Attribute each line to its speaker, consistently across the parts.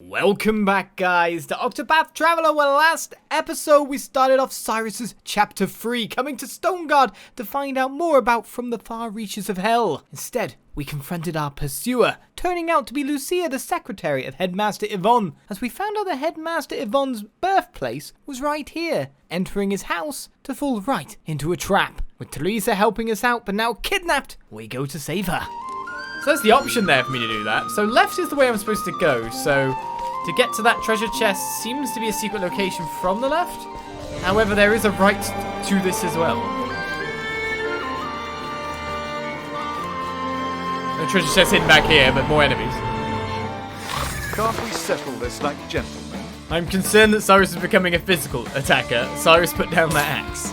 Speaker 1: Welcome back, guys, to Octopath Traveller, where last episode we started off Cyrus's Chapter 3, coming to Stoneguard to find out more about From the Far Reaches of Hell. Instead, we confronted our pursuer, turning out to be Lucia, the secretary of Headmaster Yvon, as we found out that Headmaster Yvon's birthplace was right here, entering his house to fall right into a trap. With Therese helping us out, but now kidnapped, we go to save her. So there's the option there for me to do that. So left is the way I'm supposed to go. So to get to that treasure chest seems to be a secret location from the left. However, there is a right to this as well. The treasure chest hidden back here, but more enemies.
Speaker 2: Can't we settle this like gentlemen?
Speaker 1: I'm concerned that Cyrus is becoming a physical attacker. Cyrus put down that axe.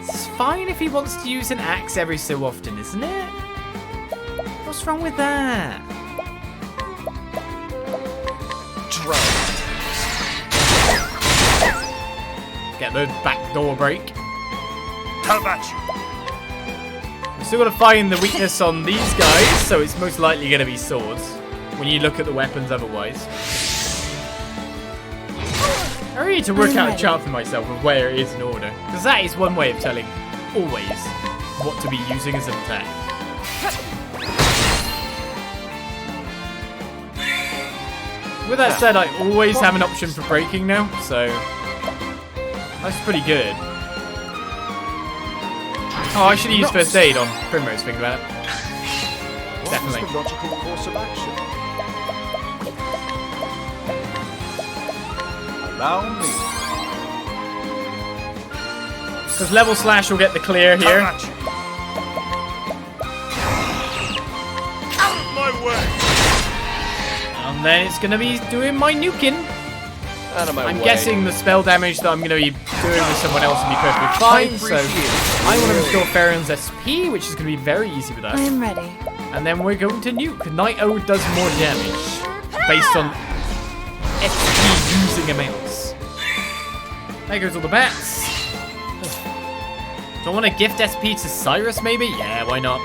Speaker 1: It's fine if he wants to use an axe every so often, isn't it? What's wrong with that? Get the back door break.
Speaker 2: How about you?
Speaker 1: We still got to find the weakness on these guys, so it's most likely going to be swords when you look at the weapons otherwise. I really need to work out a chart for myself of where it is in order, because that is one way of telling always what to be using as an attack. With that said, I always have an option for breaking now, so that's pretty good. Oh, I should have used first aid on Primrose, think about it. Definitely.
Speaker 2: What is the logical course of action? Allow me.
Speaker 1: Because level slash will get the clear here.
Speaker 2: Out of my way!
Speaker 1: And then it's going to be doing my nuking.
Speaker 2: Out of my
Speaker 1: I'm
Speaker 2: way.
Speaker 1: guessing the spell damage that I'm going to be doing with someone else will be perfectly fine. So I want to restore Farron's SP, which is going to be very easy with that.
Speaker 3: I am ready.
Speaker 1: And then we're going to nuke. Night O does more damage based on SP using amounts. There goes all the bats. Do I want to gift SP to Cyrus maybe? Yeah, why not?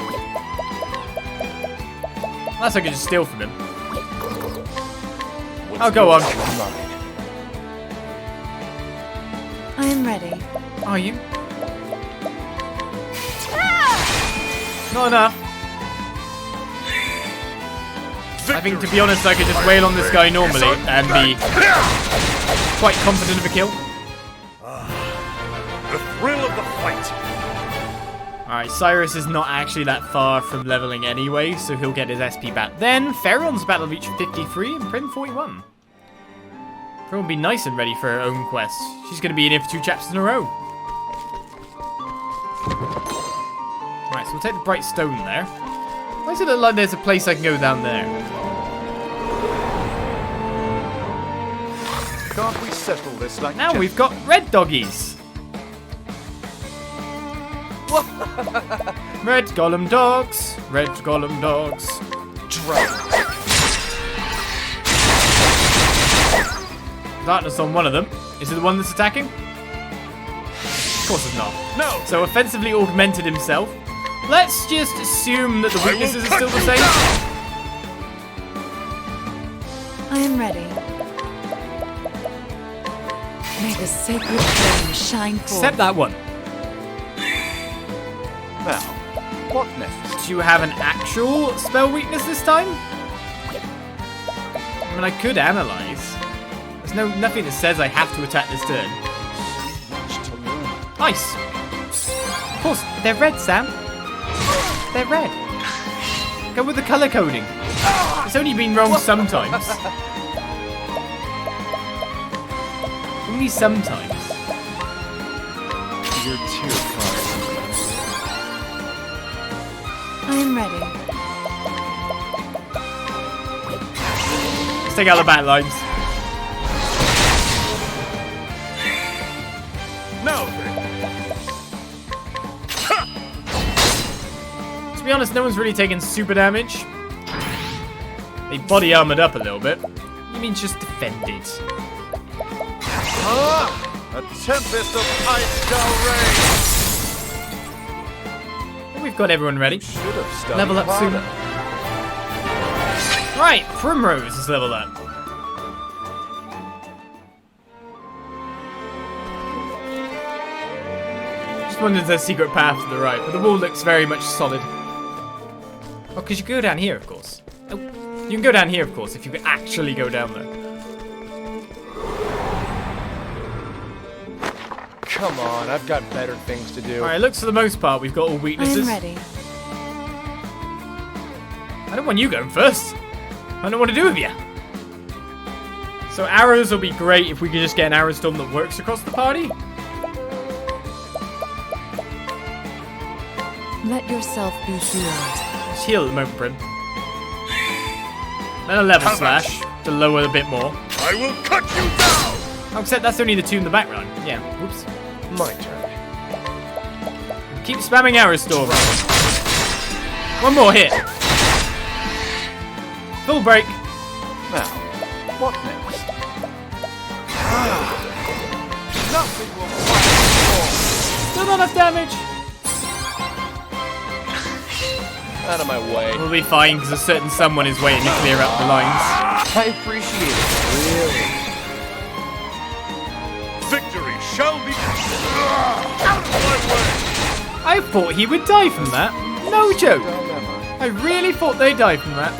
Speaker 1: Unless I could just steal from him. Oh, go on.
Speaker 3: I am ready.
Speaker 1: Are you? Not enough. I think, to be honest, I could just wail on this guy normally and be quite confident of a kill.
Speaker 2: The thrill of the fight.
Speaker 1: Alright, Cyrus is not actually that far from leveling anyway, so he'll get his SP back. Then, Farron's battle reach 53 and Prim 41. Prim will be nice and ready for her own quest. She's going to be in here for 2 chapters in a row. Alright, so we'll take the bright stone there. Why does it look like there's a place I can go down there?
Speaker 2: Can't we settle this like
Speaker 1: Now we've got red doggies. Red golem dogs. Red golem dogs. Darkness on one of them. Is it the one that's attacking? Of course it's not.
Speaker 2: No.
Speaker 1: So offensively augmented himself. Let's just assume that the weaknesses are still the same.
Speaker 3: I am ready. May the sacred flame shine forth.
Speaker 1: Except that one.
Speaker 2: Now, what next?
Speaker 1: Do you have an actual spell weakness this time? I mean, I could analyze. There's nothing that says I have to attack this turn.
Speaker 2: Much to learn.
Speaker 1: Nice. Of course, they're red, Sam. They're red. Go with the color coding. It's only been wrong sometimes. Only sometimes.
Speaker 2: Your tear cries.
Speaker 3: I am ready.
Speaker 1: Let's take out the bat lines.
Speaker 2: No.
Speaker 1: To be honest, no one's really taken super damage. They body armored up a little bit. You mean just defended?
Speaker 2: A tempest of ice shall reign.
Speaker 1: I think we've got everyone ready.
Speaker 2: Should have started
Speaker 1: Level up soon.
Speaker 2: harder.
Speaker 1: Right, Primrose is level up. just wondered if there's a secret path to the right, but the wall looks very much solid. Oh, because you can go down here, of course. Oh, you can go down here, of course, if you could actually go down there.
Speaker 2: Come on, I've got better things to do.
Speaker 1: Alright, looks for the most part we've got all
Speaker 3: I
Speaker 1: weaknesses.
Speaker 3: am ready.
Speaker 1: I don't want you going first. I don't know what to do with you. So arrows will be great if we could just get an arrow storm that works across the party.
Speaker 3: Let yourself be healed.
Speaker 1: Let's heal at the moment, Prim. Then a level slash to lower a bit more.
Speaker 2: I will cut you down!
Speaker 1: Oh, except that's only the two in the background. Yeah, whoops.
Speaker 2: My turn.
Speaker 1: Keep spamming arrow storm. One more hit. Full break.
Speaker 2: Now, what next? Nothing will fight
Speaker 1: Still not enough damage.
Speaker 2: out of my way.
Speaker 1: We'll be fine because a certain someone is waiting to clear up the lines.
Speaker 2: I appreciate it. Really. Victory shall be out of my way.
Speaker 1: I thought he would die from that. No joke. I really thought they'd die from that.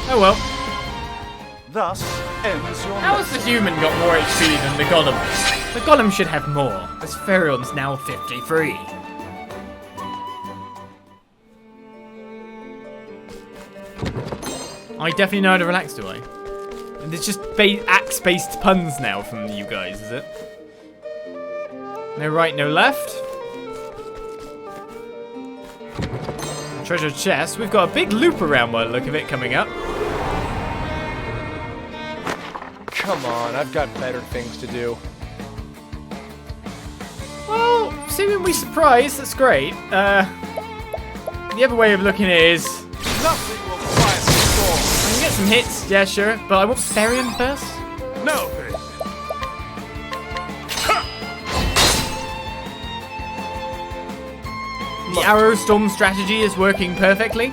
Speaker 1: Oh well.
Speaker 2: Thus ends your
Speaker 1: How has the human got more HP than the golem? The golem should have more, as Ferion's now 53. I definitely know how to relax, do I? And it's just axe-based puns now from you guys, is it? No right, no left. Treasure chest. We've got a big loop around by the look of it coming up.
Speaker 2: Come on, I've got better things to do.
Speaker 1: Well, seeming we surprised, that's great. The other way of looking at it is,
Speaker 2: Nothing will quiet the storm.
Speaker 1: I can get some hits, yeah, sure, but I want Ferion first.
Speaker 2: No, then.
Speaker 1: The arrow storm strategy is working perfectly.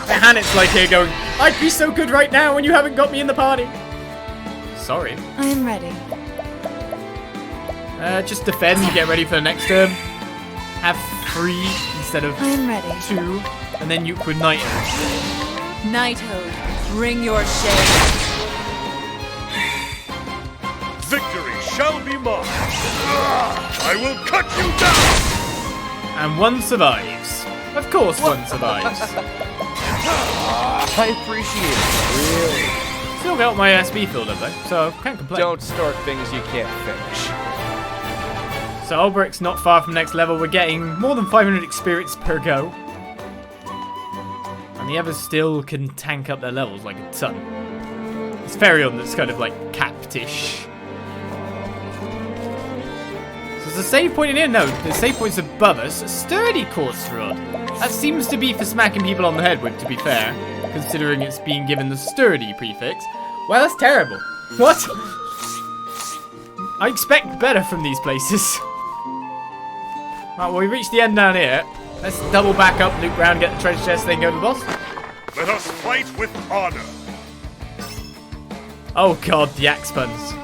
Speaker 1: Hanet's like here going, I'd be so good right now when you haven't got me in the party. Sorry.
Speaker 3: I am ready.
Speaker 1: Just defend, get ready for the next turn. Have 3 instead of
Speaker 3: I am ready.
Speaker 1: 2, and then you could knight him.
Speaker 3: Knighthood, bring your shade.
Speaker 2: Victory shall be mine. I will cut you down.
Speaker 1: And one survives. Of course one survives.
Speaker 2: I appreciate it. Really.
Speaker 1: Still got my SB filled up though, so can't complain.
Speaker 2: Don't start things you can't finish.
Speaker 1: So Ulbricht's not far from next level. We're getting more than 500 experience per go. And the others still can tank up their levels like a ton. It's Ferion that's kind of like capped-ish. So is the save point in here? No, the save point's above us. A sturdy quartz rod. That seems to be for smacking people on the head with, to be fair. Considering it's being given the sturdy prefix. Well, that's terrible. What? I expect better from these places. Right, well, we reached the end down here. Let's double back up, loop round, get the treasure chest, then go to the boss.
Speaker 2: Let us fight with honor.
Speaker 1: Oh god, the axe puns.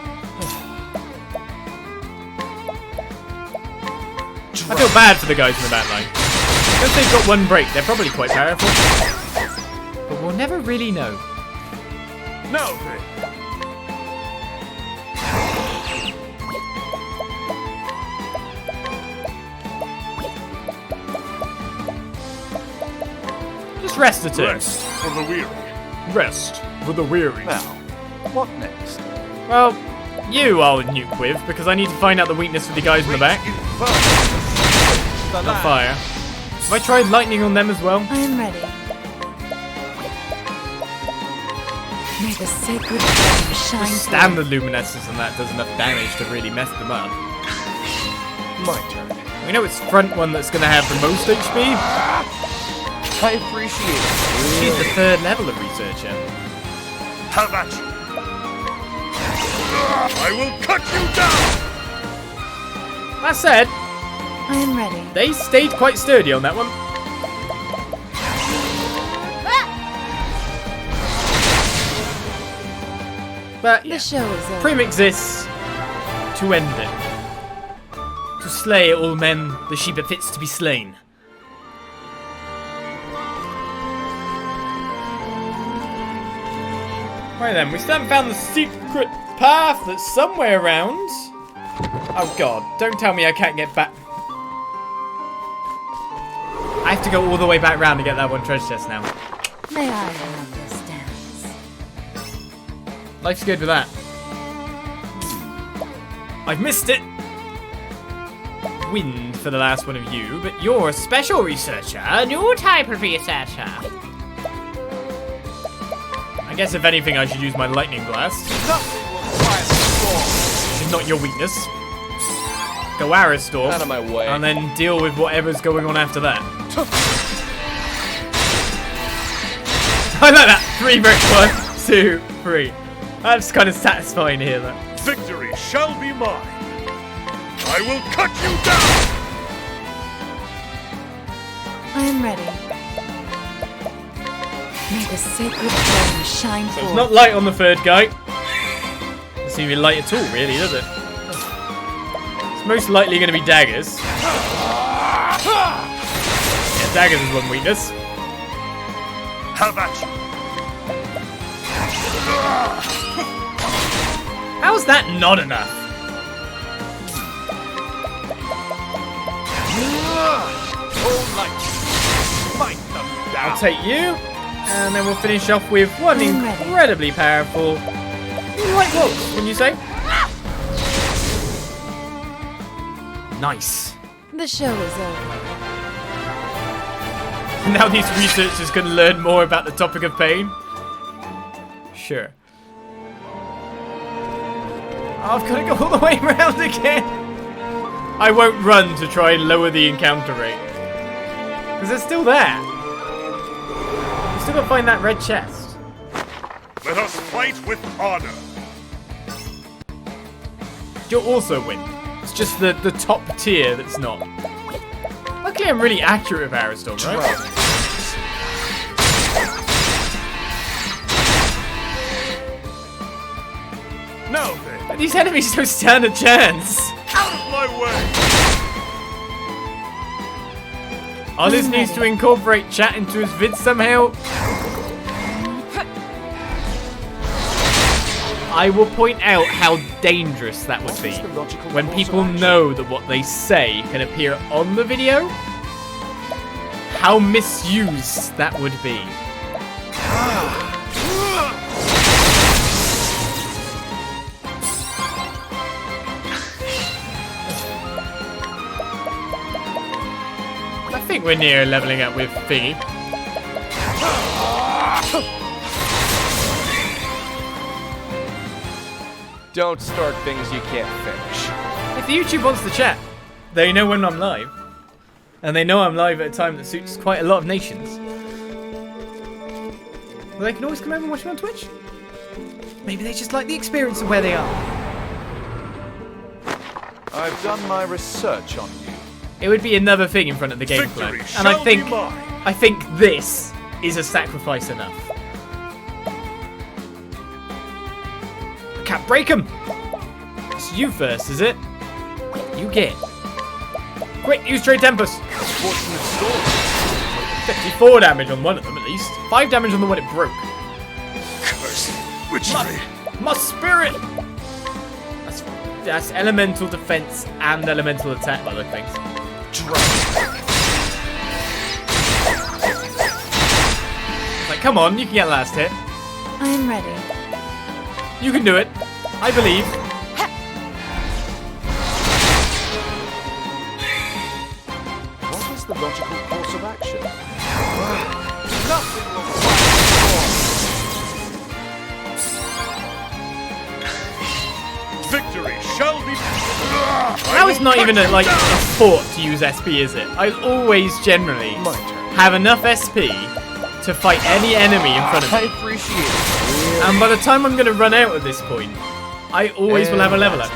Speaker 1: I feel bad for the guys in the back line. Because they've got one break, they're probably quite powerful. But we'll never really know.
Speaker 2: No, then.
Speaker 1: Just rest a turn.
Speaker 2: Rest for the weary.
Speaker 1: Rest for the weary.
Speaker 2: Now, what next?
Speaker 1: Well, you I'll nuke with, because I need to find out the weakness for the guys in the back. Not fire. Have I tried lightning on them as well?
Speaker 3: I am ready. May the sacred flame shine
Speaker 1: Just
Speaker 3: through.
Speaker 1: standard luminescence and that does enough damage to really mess them up.
Speaker 2: My turn.
Speaker 1: We know it's front one that's going to have the most HP.
Speaker 2: I appreciate it.
Speaker 1: She's the 3rd level of researcher.
Speaker 2: How about you? I will cut you down.
Speaker 1: That said,
Speaker 3: I am ready.
Speaker 1: they stayed quite sturdy on that one. But yeah,
Speaker 3: The show is over.
Speaker 1: Prim exists to end it. To slay all men the she befits to be slain. Right then, we still haven't found the secret path that's somewhere around. Oh god, don't tell me I can't get back. I have to go all the way back round to get that one treasure chest now.
Speaker 3: May I have this dance?
Speaker 1: Life's good with that. I've missed it. Win for the last one of you, but you're a special researcher. A new type of researcher. I guess if anything I should use my lightning blast. Which is not your weakness. Go Aristor.
Speaker 4: Out of my way.
Speaker 1: And then deal with whatever's going on after that. I like that. 3 bricks. 1, 2, 3. That's kind of satisfying to hear that.
Speaker 2: Victory shall be mine. I will cut you down.
Speaker 3: I am ready. May the sacred flame shine
Speaker 1: So
Speaker 3: forth.
Speaker 1: it's not light on the third guy. Doesn't seem to be light at all, really, does it? It's most likely going to be daggers. Yeah, daggers is one weakness.
Speaker 2: Have at you.
Speaker 1: How's that not enough? I'll take you, and then we'll finish off with one
Speaker 3: I'm ready.
Speaker 1: incredibly powerful. Light bolts, wouldn't you say? Nice.
Speaker 3: The show is over.
Speaker 1: Now these researchers can learn more about the topic of pain. Sure. I've got to go all the way around again. I won't run to try and lower the encounter rate. Because they're still there. We've still got to find that red chest.
Speaker 2: Let us fight with honor.
Speaker 1: You'll also win. It's just the top tier that's not. Luckily I'm really accurate with Ariston, right?
Speaker 2: Now then,
Speaker 1: But these enemies don't stand a chance.
Speaker 2: out of my way.
Speaker 1: Olis needs to incorporate chat into his vid somehow. I will point out how dangerous that would be when people know that what they say can appear on the video. How misused that would be. I think we're near leveling up with Thingy.
Speaker 4: Don't start things you can't finish.
Speaker 1: If YouTube wants to chat, they know when I'm live. And they know I'm live at a time that suits quite a lot of nations. Well, they can always come over and watch me on Twitch. Maybe they just like the experience of where they are.
Speaker 5: I've done my research on you.
Speaker 1: It would be another thing in front of the game
Speaker 2: Victory
Speaker 1: flag.
Speaker 2: shall
Speaker 1: And
Speaker 2: be mine.
Speaker 1: I think this is a sacrifice enough. I can't break him! It's you first, is it? You get. Quick, use Trade Tempest! 54 damage on one of them at least. 5 damage on the one it broke.
Speaker 2: Curse witchery.
Speaker 1: My spirit! That's elemental defense and elemental attack by the things. It's like, come on, you can get last hit.
Speaker 3: I am ready.
Speaker 1: You can do it. I believe.
Speaker 5: What is the logical course of action?
Speaker 2: Nothing will Victory shall be.
Speaker 1: Now it's not even a thought to use SP, is it? I always generally have enough SP to fight any enemy in front of
Speaker 5: I
Speaker 1: me.
Speaker 5: appreciate it.
Speaker 1: And by the time I'm going to run out at this point, I always will have a level up.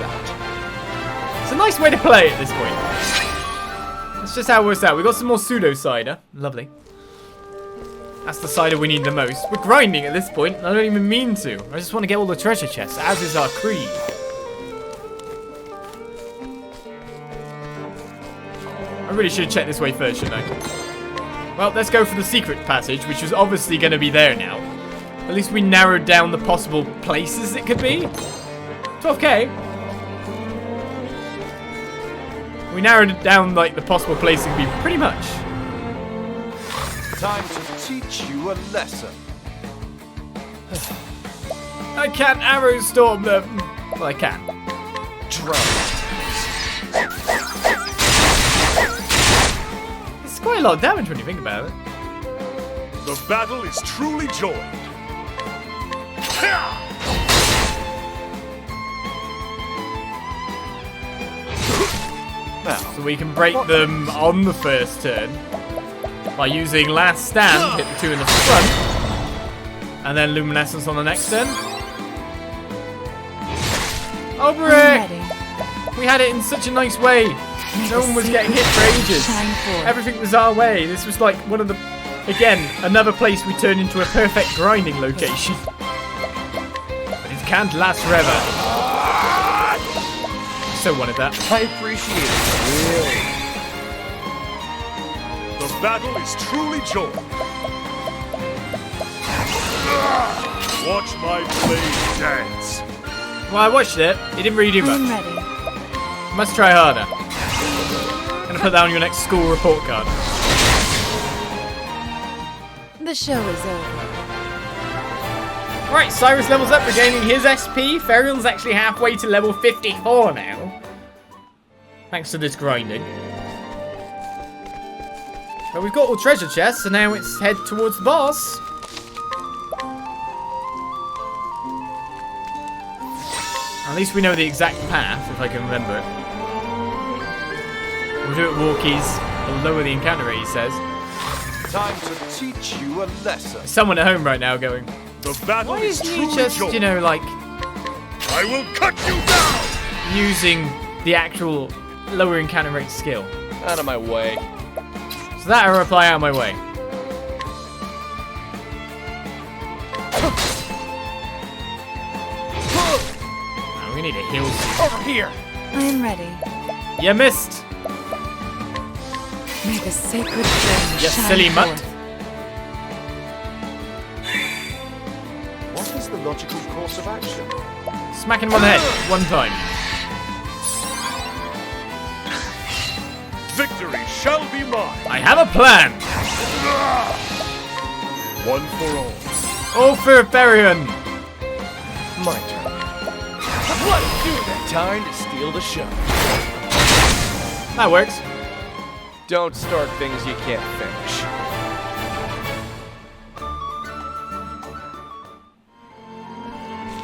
Speaker 1: It's a nice way to play at this point. That's just how it works out. We got some more pseudo cider. Lovely. That's the cider we need the most. We're grinding at this point. I don't even mean to. I just want to get all the treasure chests, as is our creed. I really should check this way first, shouldn't I? Well, let's go for the secret passage, which was obviously going to be there now. At least we narrowed down the possible places it could be. 12k. We narrowed it down, like, the possible place it could be pretty much.
Speaker 5: Time to teach you a lesson.
Speaker 1: I can't arrow storm them. Well, I can.
Speaker 5: Drown.
Speaker 1: It's quite a lot of damage when you think about it.
Speaker 2: The battle is truly joined.
Speaker 5: Now,
Speaker 1: So we can break them on the first turn by using last stand, hit the 2 in the front, and then luminescence on the next turn. Over
Speaker 3: I'm
Speaker 1: it!
Speaker 3: ready.
Speaker 1: We had it in such a nice way. No one was getting hit for ages.
Speaker 3: Shine forth.
Speaker 1: Everything was our way. This was like one of the, again, another place we turned into a perfect grinding location. But it can't last forever. So wanted that.
Speaker 5: I appreciate it. Really.
Speaker 2: The battle is truly joined. Watch my blade dance.
Speaker 1: Well, I watched it. It didn't really do
Speaker 3: I'm
Speaker 1: much.
Speaker 3: ready.
Speaker 1: Must try harder. Gonna put that on your next school report card.
Speaker 3: The show is over.
Speaker 1: Right, Cyrus levels up, regaining his SP. Ferion's actually halfway to level 54 now. Thanks to this grinding. But we've got all treasure chests, so now it's head towards the boss. At least we know the exact path, if I can remember it. We'll do it walkies. We'll lower the encounter rate, he says.
Speaker 5: Time to teach you a lesson.
Speaker 1: There's someone at home right now going,
Speaker 2: The battle
Speaker 1: why
Speaker 2: is
Speaker 1: isn't he
Speaker 2: truly
Speaker 1: just,
Speaker 2: joined.
Speaker 1: you know, like,
Speaker 2: I will cut you down.
Speaker 1: using the actual lower encounter rate skill?
Speaker 4: Out of my way.
Speaker 1: So that I reply out of my way. Oh, we need a heal suit.
Speaker 5: Over here.
Speaker 3: I am ready.
Speaker 1: You missed!
Speaker 3: May the sacred flame
Speaker 1: You
Speaker 3: shine
Speaker 1: silly mutt.
Speaker 3: forth.
Speaker 5: What is the logical course of action?
Speaker 1: Smack him on the head, one time.
Speaker 2: Victory shall be mine.
Speaker 1: I have a plan!
Speaker 2: One for all.
Speaker 1: All for Ferion!
Speaker 5: My turn. What do that? Time to steal the show.
Speaker 1: That works.
Speaker 4: Don't start things you can't finish.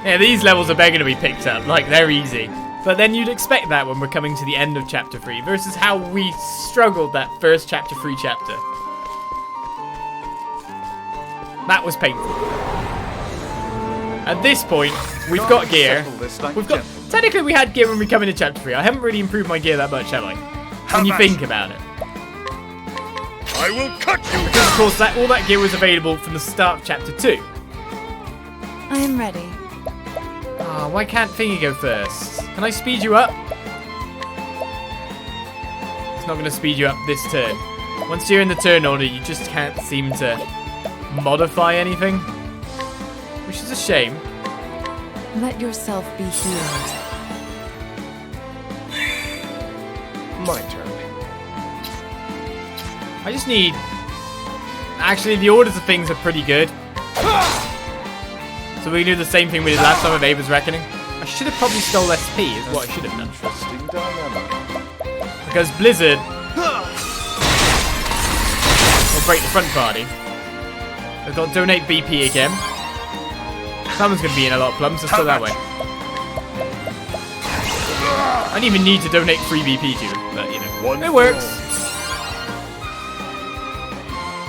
Speaker 1: Yeah, these levels are begging to be picked up, like they're easy. But then you'd expect that when we're coming to the end of chapter 3 versus how we struggled that first chapter 3 chapter. That was painful. At this point, we've got gear. We've got, technically we had gear when we come into chapter 3. I haven't really improved my gear that much, have I? When you think about it.
Speaker 2: I will cut you
Speaker 1: Because of
Speaker 2: down.
Speaker 1: course all that gear was available from the start of chapter 2.
Speaker 3: I am ready.
Speaker 1: Ah, why can't Thingy go first? Can I speed you up? It's not going to speed you up this turn. Once you're in the turn order, you just can't seem to modify anything. Which is a shame.
Speaker 3: Let yourself be healed.
Speaker 5: My turn.
Speaker 1: I just need... Actually, the orders of things are pretty good. So we can do the same thing we did last time with Ava's Reckoning. I should have probably stole SP, is what I should have done.
Speaker 5: Interesting dynamic.
Speaker 1: Because Blizzard will break the front party. We've got Donate BP again. Someone's going to be in a lot of plums, so still that way. I don't even need to donate free BP to them, but you know,
Speaker 2: One
Speaker 1: it
Speaker 2: for
Speaker 1: works.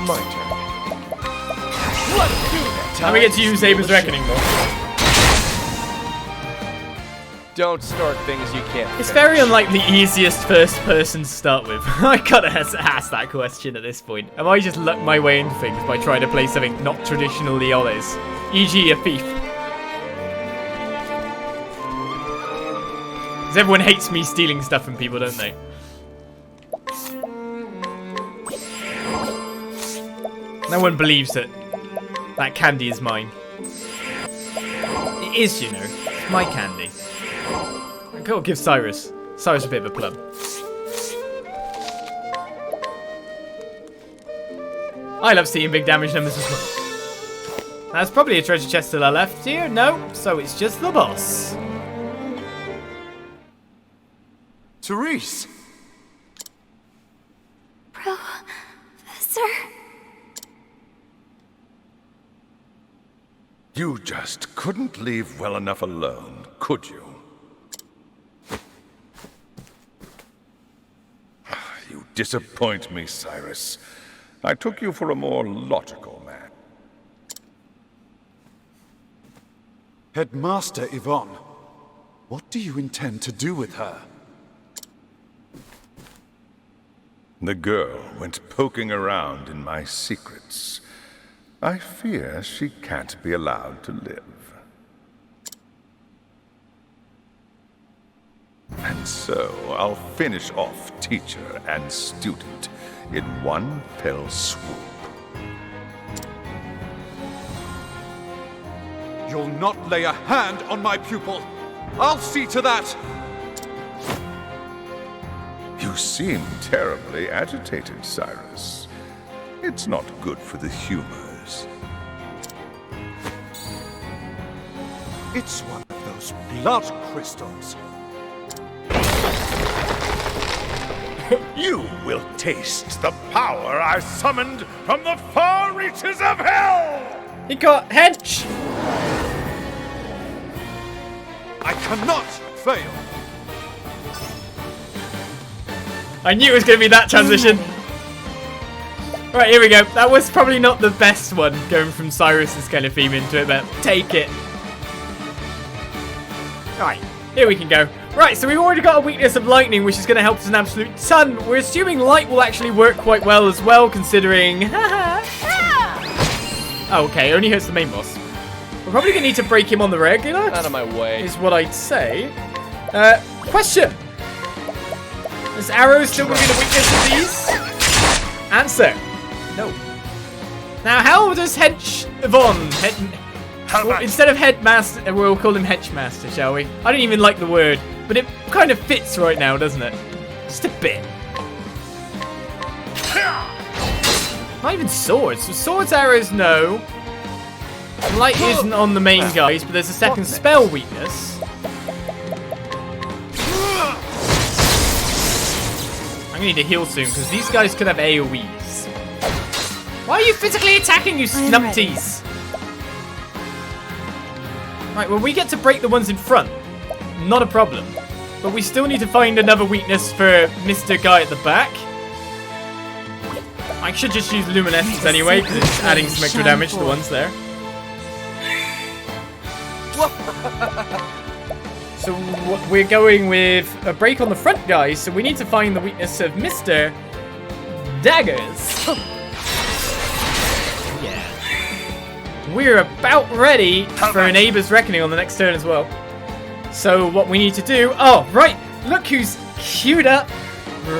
Speaker 5: My turn.
Speaker 1: And we get to use Ava's Reckoning though.
Speaker 4: Don't start things you can't
Speaker 1: It's
Speaker 4: finish.
Speaker 1: very unlike the easiest first person to start with. I gotta ask that question at this point. Am I just luck my way into things by trying to play something not traditionally honest? E.g. a thief. Because everyone hates me stealing stuff from people, don't they? No one believes that that candy is mine. It is, you know. It's my candy. I gotta give Cyrus a bit of a plum. I love seeing big damage numbers as well. There's probably a treasure chest to the left here. No, so it's just the boss.
Speaker 6: Therese!
Speaker 3: Professor?
Speaker 2: You just couldn't leave well enough alone, could you? You disappoint me, Cyrus. I took you for a more logical man.
Speaker 6: Headmaster Yvon, what do you intend to do with her?
Speaker 2: The girl went poking around in my secrets. I fear she can't be allowed to live. And so I'll finish off teacher and student in one fell swoop.
Speaker 6: You'll not lay a hand on my pupil. I'll see to that.
Speaker 2: You seem terribly agitated, Cyrus. It's not good for the humors.
Speaker 6: It's one of those blood crystals.
Speaker 2: You will taste the power I summoned from the far reaches of hell!
Speaker 1: He got hench!
Speaker 6: I cannot fail.
Speaker 1: I knew it was going to be that transition. Right, here we go. That was probably not the best one, going from Cyrus's kind of theme into it, but take it. Right, here we can go. Right, so we've already got a weakness of lightning, which is going to help us an absolute ton. We're assuming light will actually work quite well as well, considering... Oh, okay, only hurts the main boss. We're probably going to need to break him on the regular.
Speaker 4: Out of my way.
Speaker 1: Is what I'd say. Question. Is arrow still going to be the weakness of these? Answer. No. Now, how does instead of Headmaster, we'll call him Headmaster, shall we? I don't even like the word, but it kind of fits right now, doesn't it? Just a bit. Not even swords. So swords, arrows, no. Light isn't on the main guys, but there's a second spell weakness. I'm gonna need to heal soon, because these guys could have AoEs. Why are you physically attacking, you snupties? Right, well, we get to break the ones in front. Not a problem. But we still need to find another weakness for Mr. Guy at the back. I should just use Luminescence anyway, because it's adding some extra damage to the ones there. So we're going with a break on the front, guys. So we need to find the weakness of Mr. Daggers. Yeah. We're about ready for an Aber's Reckoning on the next turn as well. So what we need to do... Oh, right. Look who's queued up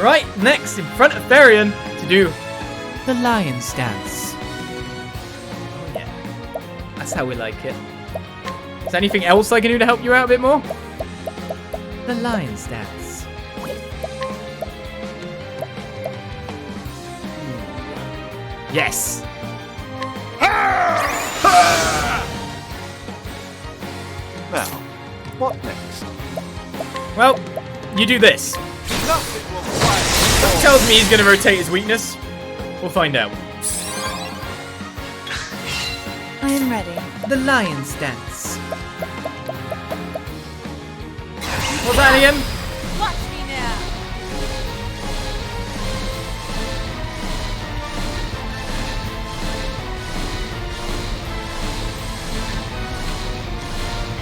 Speaker 1: right next in front of Therion to do the Lion's Dance. Oh, yeah. That's how we like it. Is there anything else I can do to help you out a bit more? The Lion's Dance. Yes.
Speaker 6: Now, what next?
Speaker 1: Well, you do this.
Speaker 6: Nothing will quiet
Speaker 1: That tells me he's going to rotate his weakness. We'll find out.
Speaker 3: I am ready.
Speaker 1: The Lion's Dance. What's that again?
Speaker 3: Watch me now.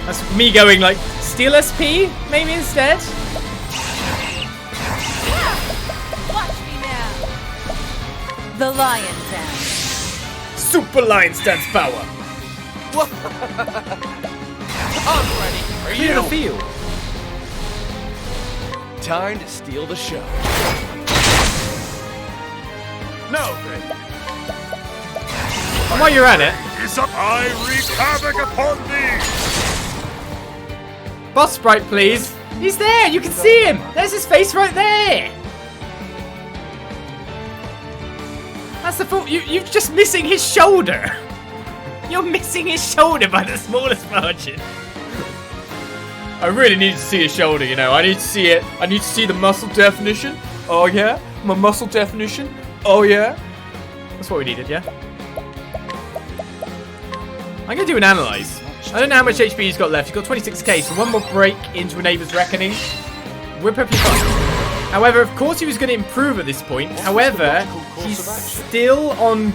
Speaker 1: That's me going like steal SP, maybe instead?
Speaker 3: Watch me now. The lion dance.
Speaker 1: Super Lion Stance power.
Speaker 5: I'm ready. Are
Speaker 1: Clear the
Speaker 5: you?
Speaker 1: field.
Speaker 5: Time to steal the show.
Speaker 2: Now then,
Speaker 1: And while you're at it,
Speaker 2: I wreak havoc upon thee!
Speaker 1: boss sprite, please. He's there. You can see him. There's his face right there. That's the fault. You're just missing his shoulder. You're missing his shoulder by the smallest margin. I really need to see his shoulder, you know. I need to see it. I need to see the muscle definition. Oh, yeah? My muscle definition? Oh, yeah? That's what we needed, yeah? I'm going to do an analyze. I don't know how much HP he's got left. He's got 26k, so one more break into a Neighbour's Reckoning. We're perfectly fine. However, of course he was going to improve at this point. However, he's still on...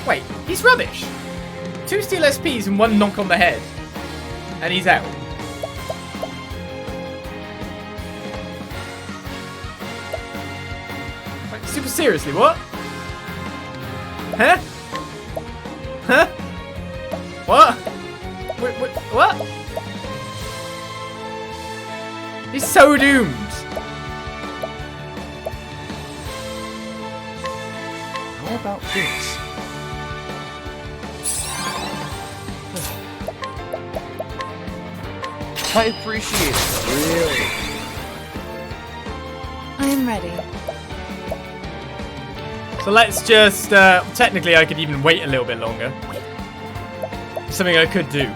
Speaker 1: Wait, he's rubbish. 2 steal SPs and 1 knock on the head. And he's out. Like, super seriously, what? Huh? Huh? What? Wait, what? He's so doomed.
Speaker 5: How about this? I appreciate it. Really?
Speaker 3: I am ready.
Speaker 1: So let's just, technically I could even wait a little bit longer. Something I could do.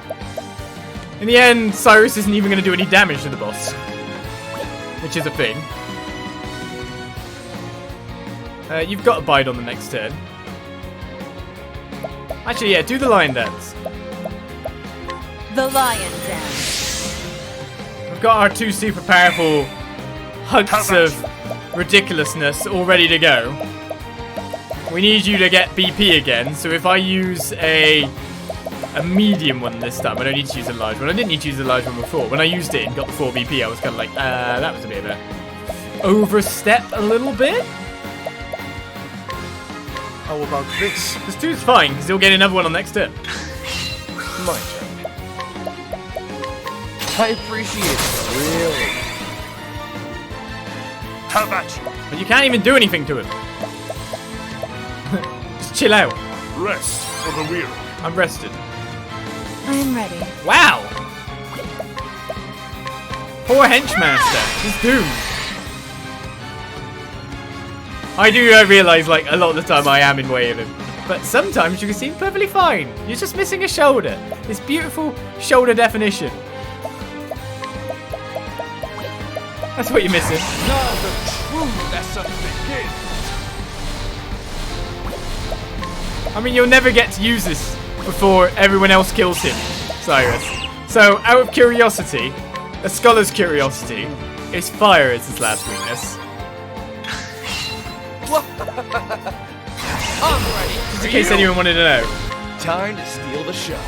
Speaker 1: In the end, Cyrus isn't even going to do any damage to the boss. Which is a thing. You've got a bite on the next turn. Actually, yeah, do the lion dance.
Speaker 3: The lion dance.
Speaker 1: We've got our 2 super powerful hunks of ridiculousness all ready to go. We need you to get BP again, so if I use a medium one this time, I don't need to use a large one. I didn't need to use a large one before. When I used it and got the 4 BP, I was kind of like, that was a bit of a overstep a little bit.
Speaker 5: How about this?
Speaker 1: This 2's fine, because he'll get another one on next turn.
Speaker 5: My turn. I appreciate it. Really?
Speaker 2: How about you?
Speaker 1: But you can't even do anything to him. Just chill out.
Speaker 2: Rest for the weary.
Speaker 1: I'm rested.
Speaker 3: I am ready.
Speaker 1: Wow! Poor Henchmaster. He's doomed. I do realise, like, a lot of the time I am in way of him. But sometimes you can seem perfectly fine. You're just missing a shoulder. This beautiful shoulder definition. That's what you're missing.
Speaker 6: Now the true lesson begins.
Speaker 1: I mean, you'll never get to use this before everyone else kills him, Cyrus. So, out of curiosity, a scholar's curiosity, is fire is his last weakness.
Speaker 5: I'm ready.
Speaker 1: Just in case anyone wanted to know.
Speaker 5: Time to steal the show.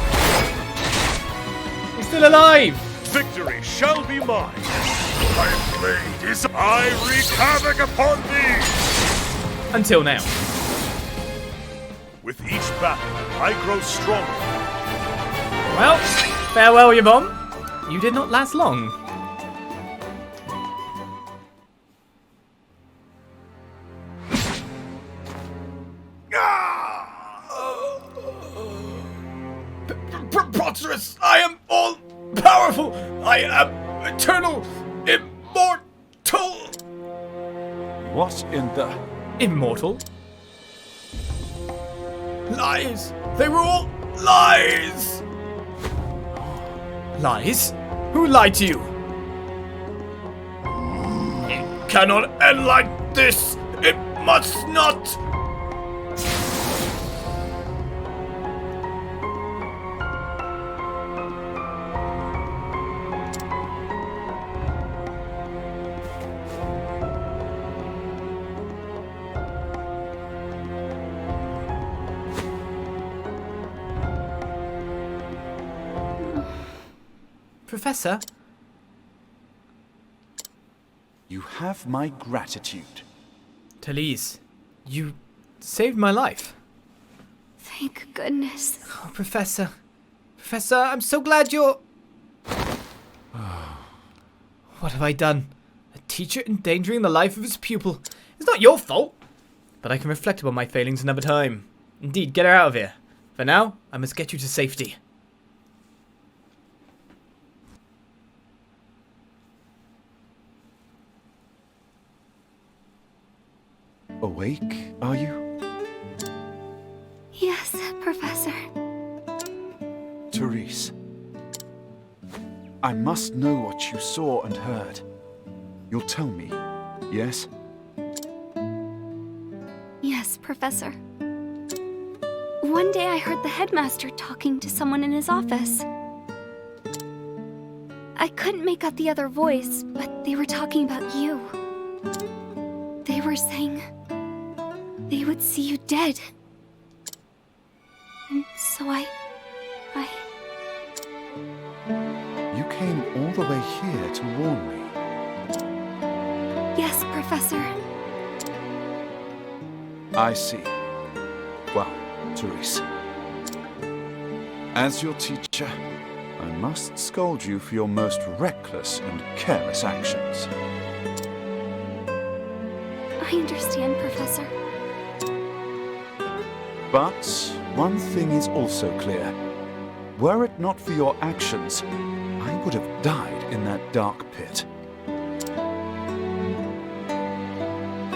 Speaker 1: He's still alive!
Speaker 2: Victory shall be mine. My blade is I wreak havoc upon thee.
Speaker 1: Until now.
Speaker 2: With each battle, I grow stronger.
Speaker 1: Well, farewell, Yvon. You did not last long. Preposterous! I am all powerful! I am eternal! Immortal!
Speaker 6: What in the...
Speaker 1: Immortal? Lies! They were all lies! Lies? Who lied to you? It cannot end like this! It must not! Professor?
Speaker 7: You have my gratitude.
Speaker 1: Therese, you saved my life.
Speaker 3: Thank goodness.
Speaker 1: Oh, Professor. Professor, I'm so glad you're... What have I done? A teacher endangering the life of his pupil. It's not your fault. But I can reflect upon my failings another time. Indeed, get her out of here. For now, I must get you to safety.
Speaker 7: Awake, are you?
Speaker 3: Yes, Professor.
Speaker 7: Therese. I must know what you saw and heard. You'll tell me, yes?
Speaker 3: Yes, Professor. One day I heard the headmaster talking to someone in his office. I couldn't make out the other voice, but they were talking about you. They were saying they would see you dead. And so I...
Speaker 7: You came all the way here to warn me.
Speaker 3: Yes, Professor.
Speaker 7: I see. Well, Therese. As your teacher, I must scold you for your most reckless and careless actions.
Speaker 3: I understand, Professor.
Speaker 7: But one thing is also clear. Were it not for your actions, I would have died in that dark pit.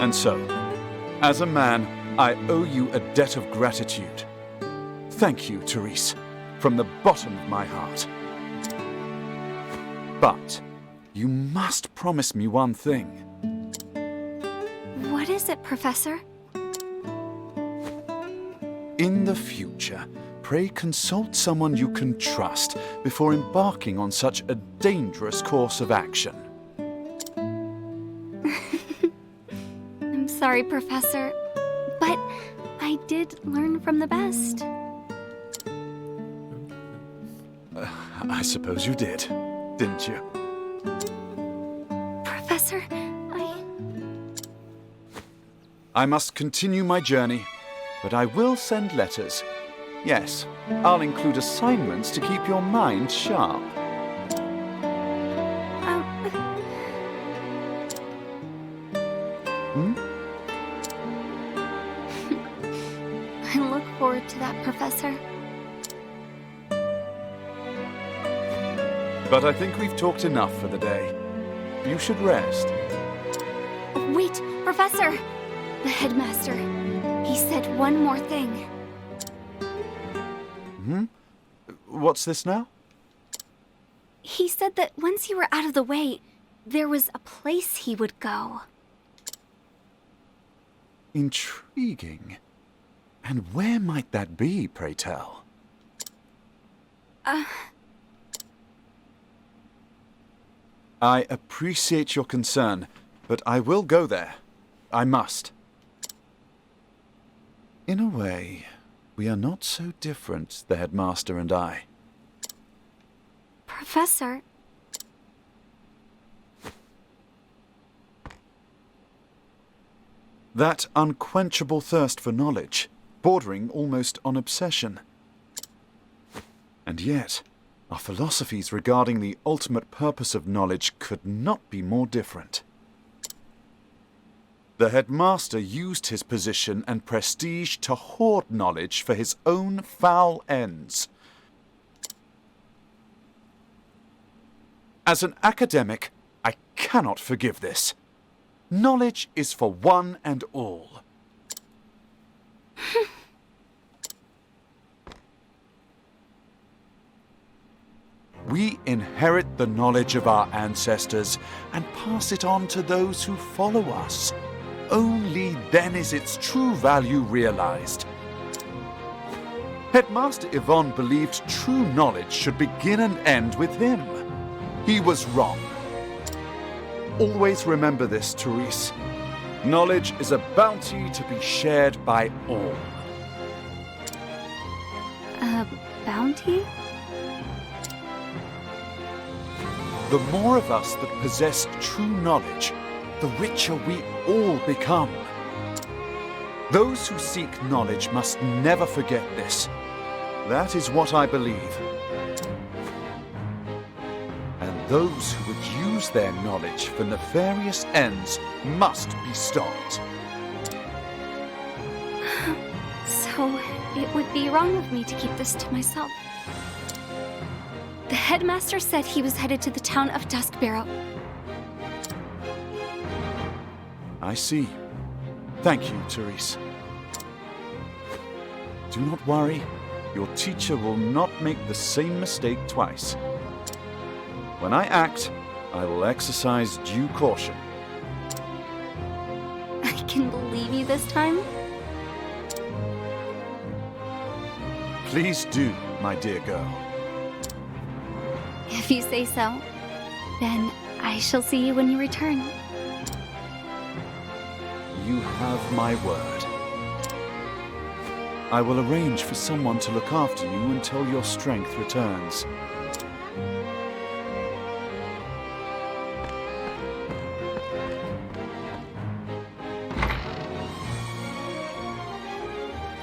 Speaker 7: And so, as a man, I owe you a debt of gratitude. Thank you, Therese, from the bottom of my heart. But you must promise me one thing.
Speaker 3: What is it, Professor?
Speaker 7: In the future, pray consult someone you can trust before embarking on such a dangerous course of action.
Speaker 3: I'm sorry, Professor, but I did learn from the best.
Speaker 7: I suppose you did, didn't you?
Speaker 3: Professor,
Speaker 7: I must continue my journey, but I will send letters. Yes, I'll include assignments to keep your mind sharp.
Speaker 3: I look forward to that, Professor.
Speaker 7: But I think we've talked enough for the day. You should rest.
Speaker 3: Wait, Professor! The headmaster. He said one more thing.
Speaker 7: What's this now?
Speaker 3: He said that once you were out of the way, there was a place he would go.
Speaker 7: Intriguing. And where might that be, pray tell? I appreciate your concern, but I will go there. I must. In a way, we are not so different, the headmaster and I.
Speaker 3: Professor,
Speaker 7: That unquenchable thirst for knowledge, bordering almost on obsession. And yet, our philosophies regarding the ultimate purpose of knowledge could not be more different. The headmaster used his position and prestige to hoard knowledge for his own foul ends. As an academic, I cannot forgive this. Knowledge is for one and all. We inherit the knowledge of our ancestors and pass it on to those who follow us. Only then is its true value realized. Headmaster Yvon believed true knowledge should begin and end with him. He was wrong. Always remember this, Therese. Knowledge is a bounty to be shared by all.
Speaker 3: a bounty?
Speaker 7: The more of us that possess true knowledge, the richer we all become. Those who seek knowledge must never forget this. That is what I believe. And those who would use their knowledge for nefarious ends must be stopped.
Speaker 3: So, it would be wrong of me to keep this to myself. The headmaster said he was headed to the town of Duskbarrow.
Speaker 7: I see. Thank you, Therese. Do not worry. Your teacher will not make the same mistake twice. When I act, I will exercise due caution.
Speaker 3: I can believe you this time?
Speaker 7: Please do, my dear girl.
Speaker 3: If you say so, then I shall see you when you return.
Speaker 7: You have my word. I will arrange for someone to look after you until your strength returns.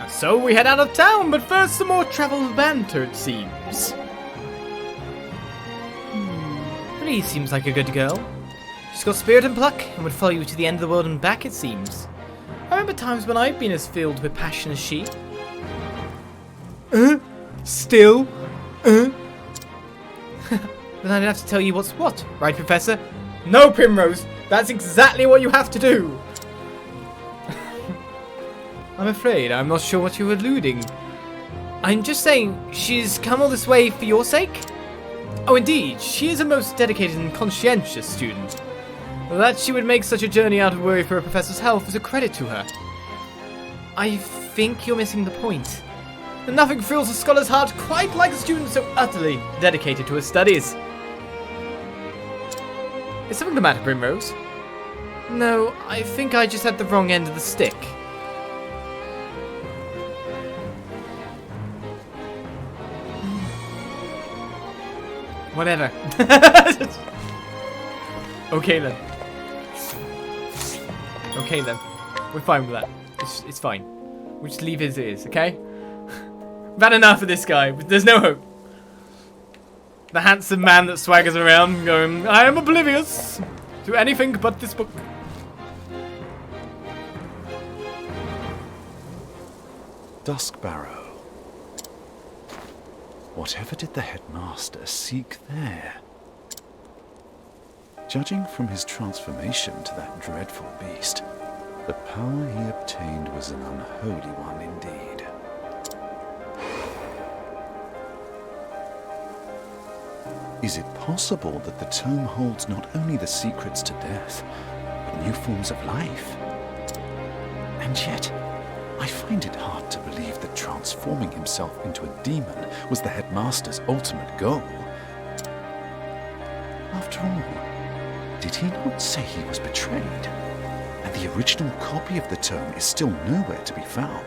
Speaker 1: So we head out of town, but first some more travel banter, it seems. Therese seems like a good girl. She's got spirit and pluck, and would follow you to the end of the world and back, it seems. I remember times when I've been as filled with passion as she. Still? Then I'd have to tell you what's what, right, Professor? No, Primrose! That's exactly what you have to do! I'm afraid I'm not sure what you're alluding. I'm just saying, she's come all this way for your sake? Oh, indeed, she is a most dedicated and conscientious student. That she would make such a journey out of worry for a professor's health is a credit to her. I think you're missing the point. Nothing fills a scholar's heart quite like a student so utterly dedicated to his studies. Is something the matter, Primrose? No, I think I just had the wrong end of the stick. Whatever. Okay then. Okay then. We're fine with that. It's fine. We'll just leave his ears, okay? We've had enough of this guy. There's no hope. The handsome man that swaggers around going, I am oblivious to anything but this book.
Speaker 7: Duskbarrow. Whatever did the headmaster seek there? Judging from his transformation to that dreadful beast, the power he obtained was an unholy one indeed. Is it possible that the tome holds not only the secrets to death, but new forms of life? And yet, I find it hard to believe that transforming himself into a demon was the headmaster's ultimate goal. After all, did he not say he was betrayed? And the original copy of the tome is still nowhere to be found.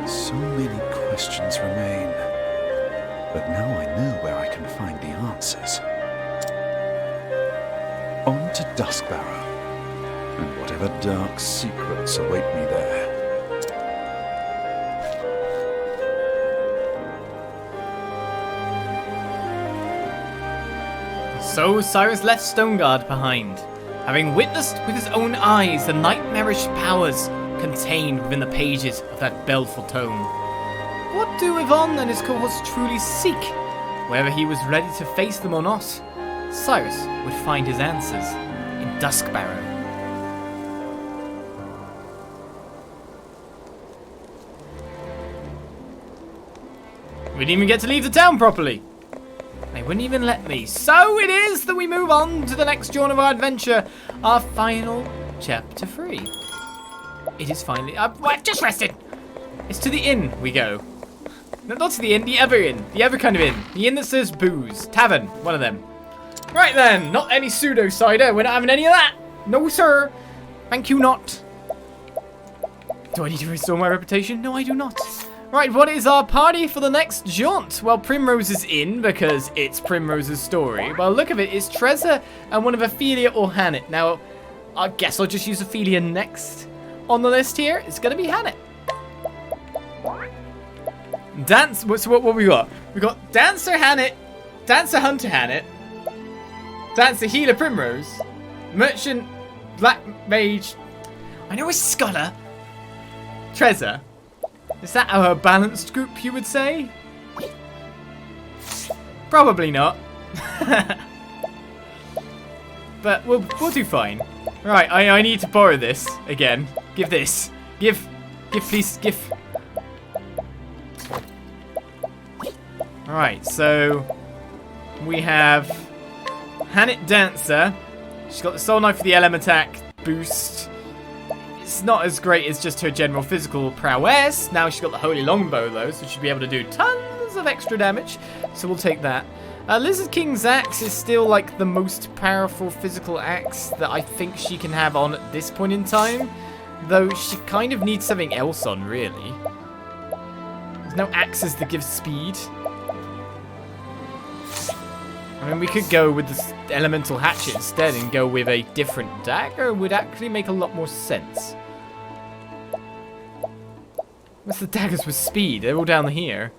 Speaker 7: So many questions remain. But now I know where I can find the answers. On to Duskbarrow, and whatever dark secrets await me there.
Speaker 1: So Cyrus left Stoneguard behind, having witnessed with his own eyes the nightmarish powers contained within the pages of that baleful tome. What do Yvon and his cohorts truly seek? Whether he was ready to face them or not, Cyrus would find his answers in Duskbarrow. We didn't even get to leave the town properly. They wouldn't even let me. So it is that we move on to the next journey of our adventure, our final chapter 3. It is finally... I've just rested! It's to the inn we go. No, not to the inn, the other inn. The other kind of inn. The inn that serves booze. Tavern, one of them. Right then, not any pseudo cider. We're not having any of that. No, sir. Thank you not. Do I need to restore my reputation? No, I do not. Right, what is our party for the next jaunt? Well, Primrose is in because it's Primrose's story. Well, look of it, it's Trezor and one of Ophelia or Hannet. Now, I guess I'll just use Ophelia next on the list here. It's going to be Hannet. Dance, so what we got? We got Dancer Hannet, Dancer Hunter Hannet, Dancer Healer Primrose, Merchant Black Mage, I know it's Scholar, Trezor. Is that our balanced group, you would say? Probably not. But we'll do fine. Right, I need to borrow this again. Give this. Give please, give. Alright, so we have Hannet Dancer. She's got the Soul Knife for the Element Attack boost. It's not as great as just her general physical prowess. Now she's got the Holy Longbow though, so she'll be able to do tons of extra damage. So we'll take that. Lizard King's axe is still like the most powerful physical axe that I think she can have on at this point in time. Though she kind of needs something else on, really. There's no axes that give speed. I mean, we could go with the elemental hatchet instead and go with a different dagger. Would actually make a lot more sense. What's the daggers with speed? They're all down here.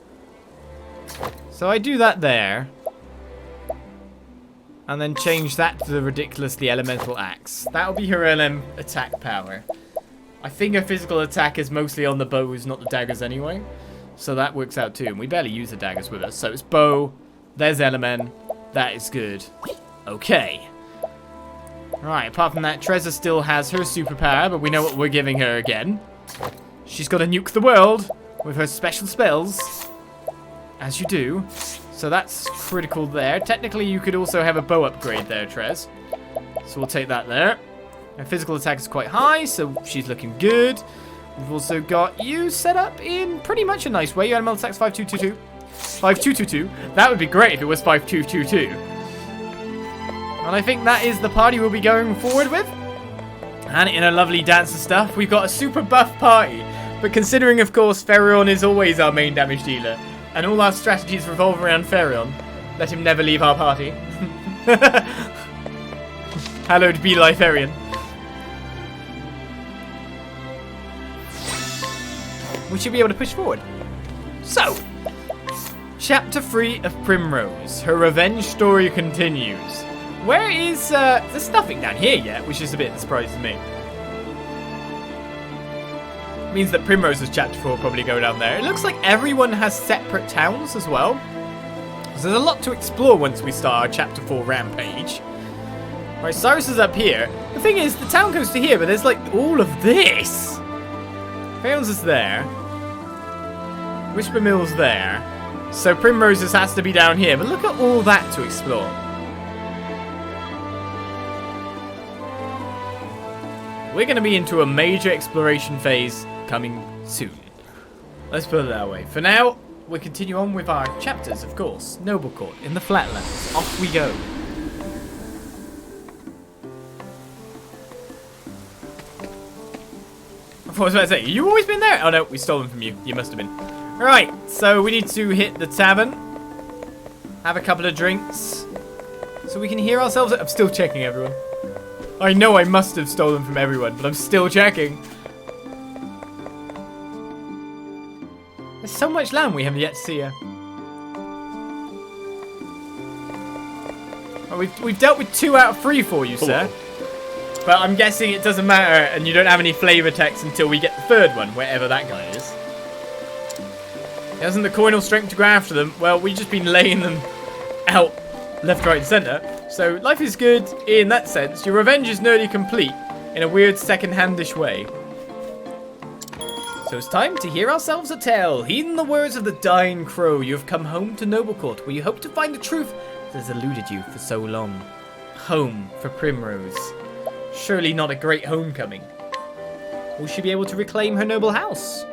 Speaker 1: So I do that there. And then change that to the ridiculously elemental axe. That'll be her LM attack power. I think her physical attack is mostly on the bows, not the daggers anyway. So that works out too. And we barely use the daggers with us. So it's bow. There's element. That is good. Okay. Right, apart from that, Trezor still has her superpower, but we know what we're giving her again. She's got to nuke the world with her special spells. As you do. So that's critical there. Technically, you could also have a bow upgrade there, Trez. So we'll take that there. Her physical attack is quite high, so she's looking good. We've also got you set up in pretty much a nice way. Your animal attack's 5222. 5222. That would be great if it was 5222. And I think that is the party we'll be going forward with. And in a lovely dance and stuff, we've got a super buff party. But considering, of course, Ferion is always our main damage dealer, and all our strategies revolve around Ferion, let him never leave our party. Hallowed be thy Ferion. We should be able to push forward. So, Chapter 3 of Primrose. Her revenge story continues. Where is, there's nothing down here yet, which is a bit surprising to me. Means that Primrose's Chapter 4 will probably go down there. It looks like everyone has separate towns as well. So there's a lot to explore once we start our Chapter 4 rampage. Right, Cyrus is up here. The thing is, the town goes to here, but there's like all of this. Fails is there. Whisper Mill's there. So Primrose's has to be down here, but look at all that to explore. We're going to be into a major exploration phase coming soon. Let's put it that way. For now, we'll continue on with our chapters, of course. Noble Court in the Flatlands. Off we go. I was about to say, you always been there? Oh no, we stole them from you. You must have been. Right, so we need to hit the tavern. Have a couple of drinks. So we can hear ourselves. I'm still checking, everyone. I know I must have stolen from everyone, but I'm still checking. There's so much land we haven't yet to see here. Oh, we've dealt with 2 out of 3 for you, sir. But I'm guessing it doesn't matter, and you don't have any flavor text until we get the 3rd one, wherever that guy is. Hasn't the coinal strength to go after them? Well, we've just been laying them out left, right, and centre. So life is good in that sense. Your revenge is nearly complete in a weird second-handish way. So it's time to hear ourselves a tale. Heeding the words of the dying crow, you have come home to Noble Court, where you hope to find the truth that has eluded you for so long. Home for Primrose. Surely not a great homecoming. Will she be able to reclaim her noble house?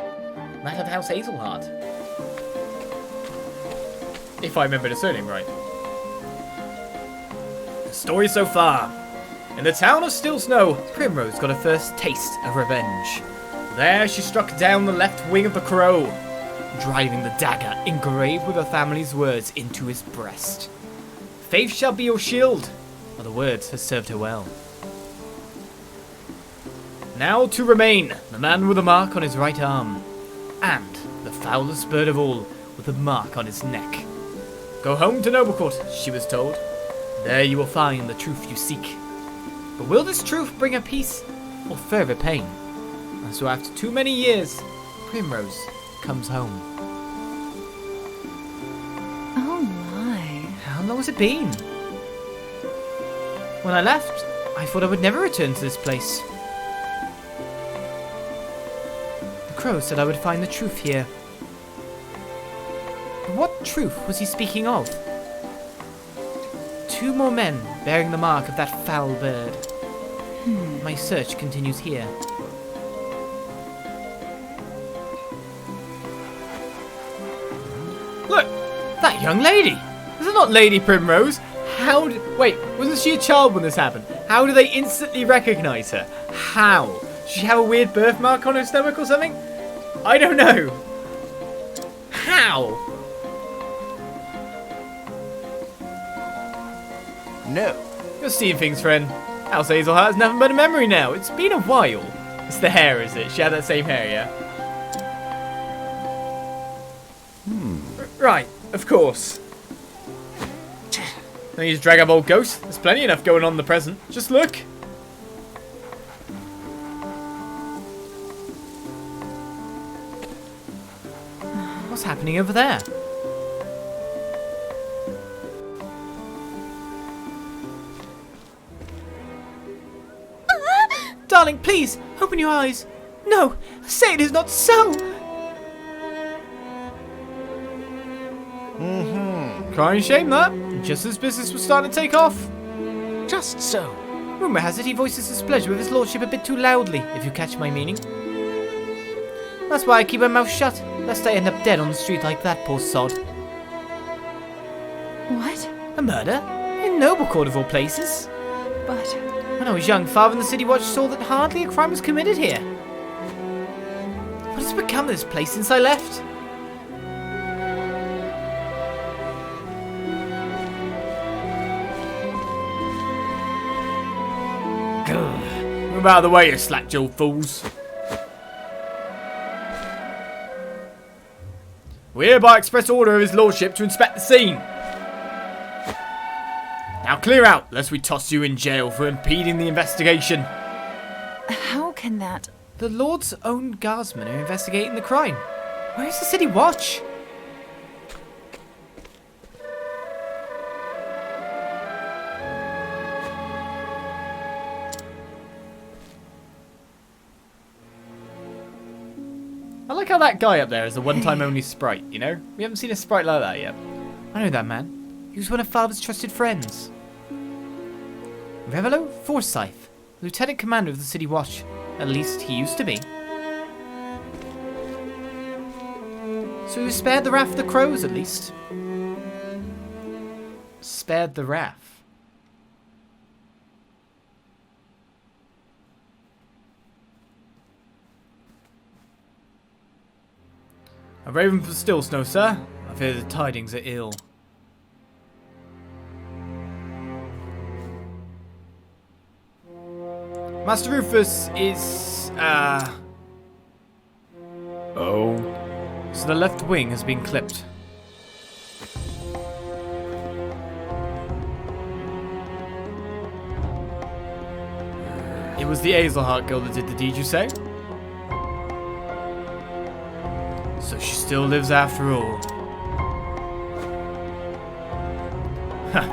Speaker 1: That of House Hazelheart. If I remember the surname right. The story so far. In the town of Still Snow, Primrose got a first taste of revenge. There she struck down the left wing of the crow, driving the dagger engraved with her family's words into his breast. Faith shall be your shield. Well, the words have served her well. Now to remain, the man with a mark on his right arm, and the foulest bird of all with a mark on his neck. Go home to Noblecourt, she was told. There you will find the truth you seek. But will this truth bring her peace or further pain? And so after too many years, Primrose comes home.
Speaker 8: Oh my.
Speaker 1: How long has it been? When I left, I thought I would never return to this place. The crow said I would find the truth here. But what truth was he speaking of? 2 more men bearing the mark of that foul bird. My search continues here. Look! That young lady! Is it not Lady Primrose? Wait, wasn't she a child when this happened? How do they instantly recognize her? How? Does she have a weird birthmark on her stomach or something? I don't know. How?
Speaker 5: No.
Speaker 1: You're seeing things, friend. House Hazelheart has nothing but a memory now. It's been a while. It's the hair, is it? She had that same hair, yeah? Right, of course. No need to drag up old ghosts. There's plenty enough going on in the present. Just look. What's happening over there? Darling, please, open your eyes. No, say it is not so. Crying shame, that. Just as business was starting to take off.
Speaker 5: Just so.
Speaker 1: Rumour has it he voices displeasure with his lordship a bit too loudly, if you catch my meaning. That's why I keep my mouth shut, lest I end up dead on the street like that poor sod.
Speaker 8: What?
Speaker 1: A murder? In Noblecourt of all places.
Speaker 8: But...
Speaker 1: When I was young, Father and the City Watch saw that hardly a crime was committed here. What has become of this place since I left? Move out of the way, you slack-jawed fools. We hereby express order of his lordship to inspect the scene. Now clear out, lest we toss you in jail for impeding the investigation.
Speaker 8: How can that...
Speaker 1: The Lord's own guardsmen are investigating the crime. Where's the City Watch? I like how that guy up there is a one-time only sprite, you know? We haven't seen a sprite like that yet. I know that man. He was one of Father's trusted friends. Revelo Forsyth, Lieutenant Commander of the City Watch. At least he used to be. So he was spared the wrath of the crows, at least. Spared the wrath. A raven for still snow, sir. I fear the tidings are ill. Master Rufus is,
Speaker 2: Oh?
Speaker 1: So the left wing has been clipped. It was the Hazelheart girl that did the deed, you say? So she still lives after all. Huh.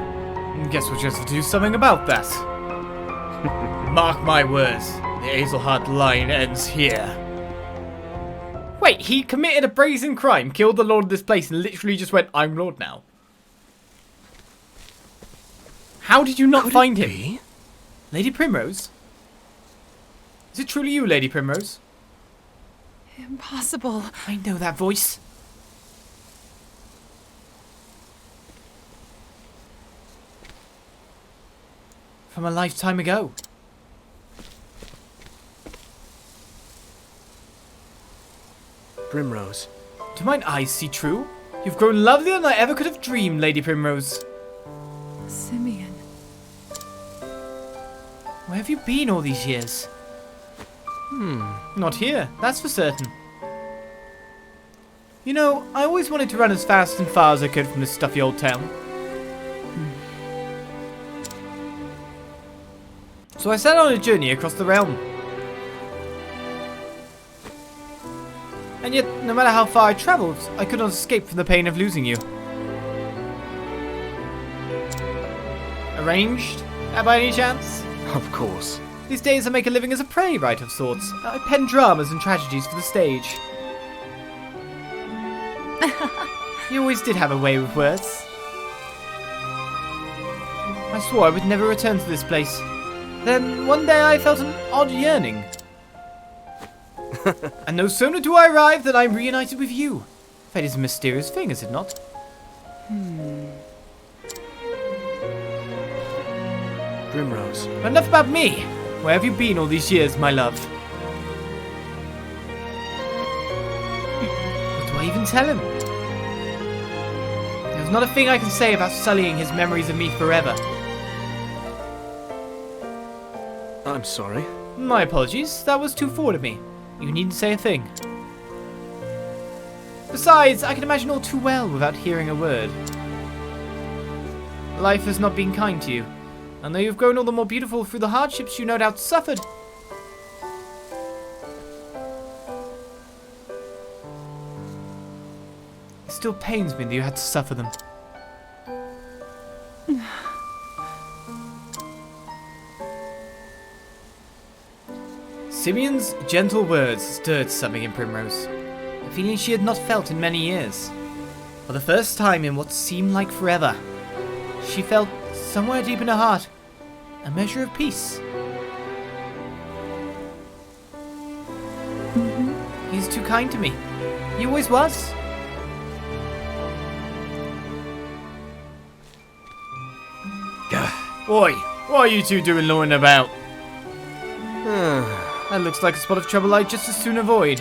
Speaker 1: Guess we'll just have to do something about that. Mark my words, the Hazelheart line ends here. Wait, he committed a brazen crime, killed the lord of this place, and literally just went, I'm lord now. How did you not find him? Lady Primrose? Is it truly you, Lady Primrose?
Speaker 8: Impossible.
Speaker 1: I know that voice. From a lifetime ago.
Speaker 5: Primrose.
Speaker 1: Do mine eyes see true? You've grown lovelier than I ever could have dreamed, Lady Primrose.
Speaker 8: Simeon.
Speaker 1: Where have you been all these years? Not here, that's for certain. You know, I always wanted to run as fast and far as I could from this stuffy old town. So I set on a journey across the realm. And yet, no matter how far I travelled, I could not escape from the pain of losing you. Arranged? By any chance?
Speaker 5: Of course.
Speaker 1: These days I make a living as a playwright of sorts. I pen dramas and tragedies for the stage. You always did have a way with words. I swore I would never return to this place. Then one day I felt an odd yearning. And no sooner do I arrive than I'm reunited with you. Fate is a mysterious thing, is it not?
Speaker 5: Primrose.
Speaker 1: But enough about me. Where have you been all these years, my love? What do I even tell him? There's not a thing I can say about sullying his memories of me forever.
Speaker 5: I'm sorry.
Speaker 1: My apologies, that was too forward of me. You needn't say a thing. Besides, I can imagine all too well without hearing a word. Life has not been kind to you, and though you've grown all the more beautiful through the hardships you no doubt suffered. It still pains me that you had to suffer them. Simeon's gentle words stirred something in Primrose, a feeling she had not felt in many years. For the first time in what seemed like forever, she felt, somewhere deep in her heart, a measure of peace. He's too kind to me. He always was. Boy, what are you two doing lowing about? That looks like a spot of trouble I'd just as soon avoid.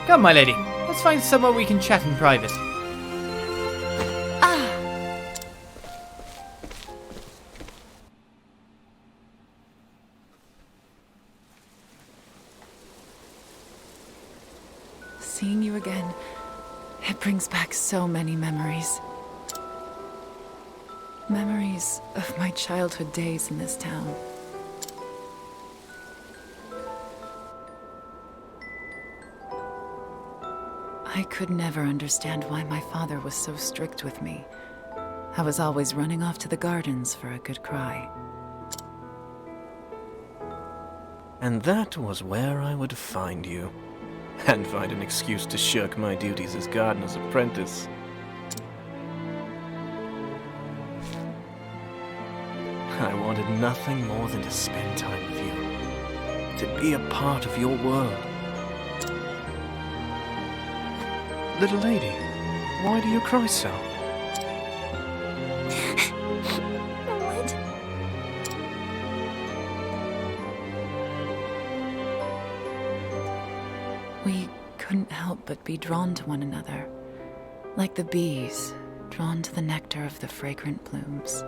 Speaker 1: Come, my lady. Let's find somewhere we can chat in private.
Speaker 8: Seeing you again, it brings back so many memories. Memories of my childhood days in this town. I could never understand why my father was so strict with me. I was always running off to the gardens for a good cry.
Speaker 5: And that was where I would find you. And find an excuse to shirk my duties as gardener's apprentice. I wanted nothing more than to spend time with you. To be a part of your world. Little lady, why do you cry so?
Speaker 3: What?
Speaker 8: We couldn't help but be drawn to one another, like the bees drawn to the nectar of the fragrant blooms.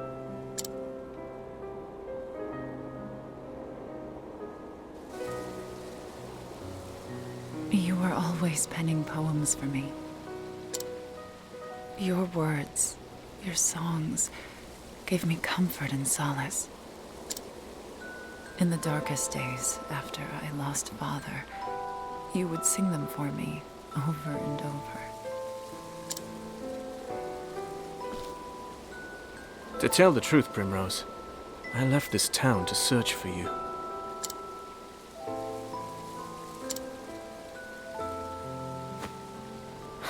Speaker 8: You were always penning poems for me. Your words, your songs, gave me comfort and solace. In the darkest days after I lost Father, you would sing them for me over and over.
Speaker 5: To tell the truth, Primrose, I left this town to search for you.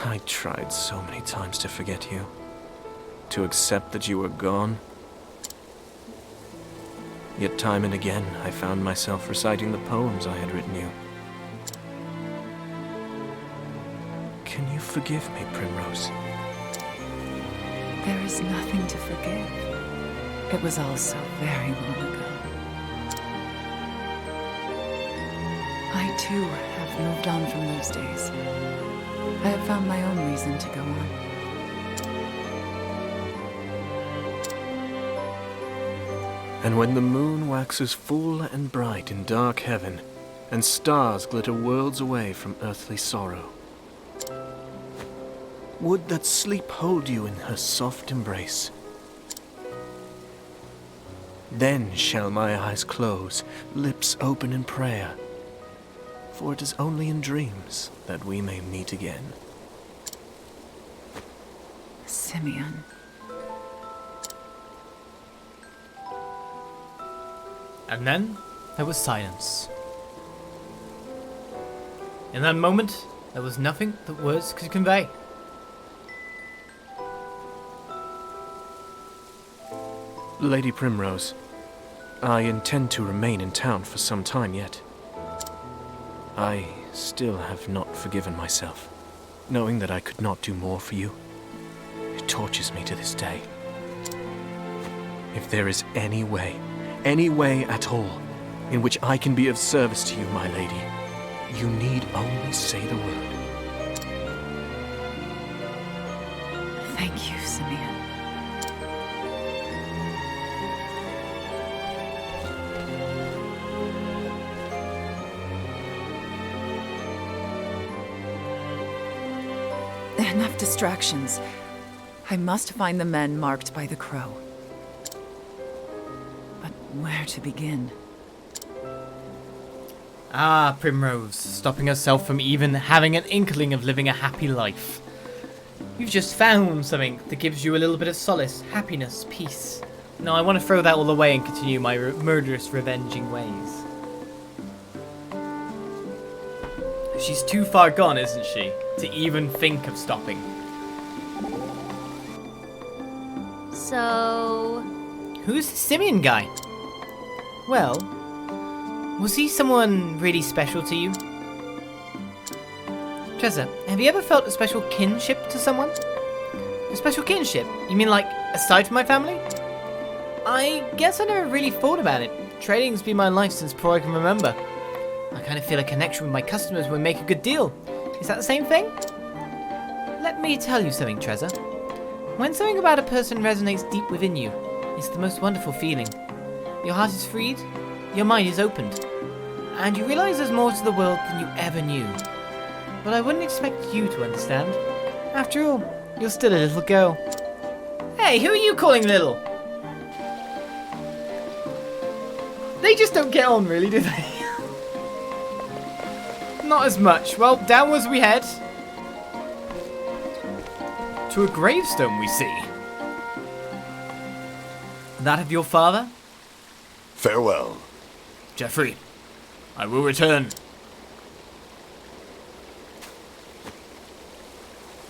Speaker 5: I tried so many times to forget you, to accept that you were gone. Yet time and again, I found myself reciting the poems I had written you. Can you forgive me, Primrose?
Speaker 8: There is nothing to forgive. It was all so very long ago. I I too have moved on from those days. I have found my own reason to go on.
Speaker 5: And when the moon waxes full and bright in dark heaven, and stars glitter worlds away from earthly sorrow, would that sleep hold you in her soft embrace. Then shall my eyes close, lips open in prayer, for it is only in dreams that we may meet again.
Speaker 8: Simeon.
Speaker 1: And then there was silence. In that moment, there was nothing that words could convey.
Speaker 5: Lady Primrose, I intend to remain in town for some time yet. I still have not forgiven myself, knowing that I could not do more for you. It tortures me to this day. If there is any way at all, in which I can be of service to you, my lady, you need only say the word.
Speaker 8: Thank you, Simeon. Enough distractions. I must find the men marked by the crow. But where to begin?
Speaker 1: Ah, Primrose, stopping herself from even having an inkling of living a happy life. You've just found something that gives you a little bit of solace, happiness, peace. No, I want to throw that all away and continue my murderous, revenging ways. She's too far gone, isn't she, to even think of stopping.
Speaker 3: So...
Speaker 1: Who's the Simeon guy? Well, was he someone really special to you? Tressa, have you ever felt a special kinship to someone? A special kinship? You mean like, aside from my family? I guess I never really thought about it. Trading's been my life since before I can remember. I kind of feel a connection with my customers when we make a good deal. Is that the same thing? Let me tell you something, Tressa. When something about a person resonates deep within you, it's the most wonderful feeling. Your heart is freed, your mind is opened, and you realize there's more to the world than you ever knew. But I wouldn't expect you to understand. After all, you're still a little girl. Hey, who are you calling little? They just don't get on, really, do they? Not as much. Well, downwards we head. To a gravestone, we see. That of your father?
Speaker 9: Farewell.
Speaker 1: Geoffrey, I will return.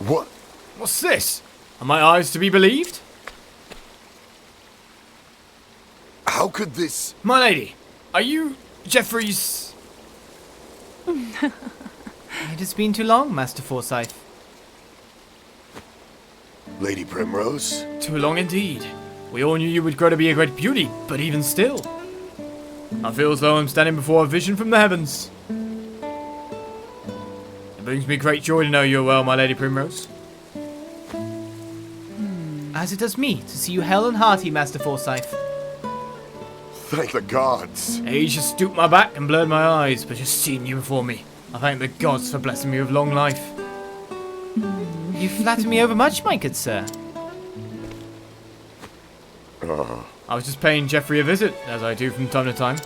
Speaker 9: What?
Speaker 1: What's this? Are my eyes to be believed?
Speaker 9: How could this...
Speaker 1: My lady, are you Geoffrey's... It has been too long, Master Forsyth.
Speaker 9: Lady Primrose?
Speaker 1: Too long indeed. We all knew you would grow to be a great beauty, but even still. I feel as though I'm standing before a vision from the heavens. It brings me great joy to know you well, my Lady Primrose. As it does me to see you hale and hearty, Master Forsyth.
Speaker 9: Thank the gods.
Speaker 1: Age has stooped my back and blurred my eyes, but just seeing you before me, I thank the gods for blessing me with long life. You flatter me overmuch, my good sir. I was just paying Geoffrey a visit, as I do from time to time.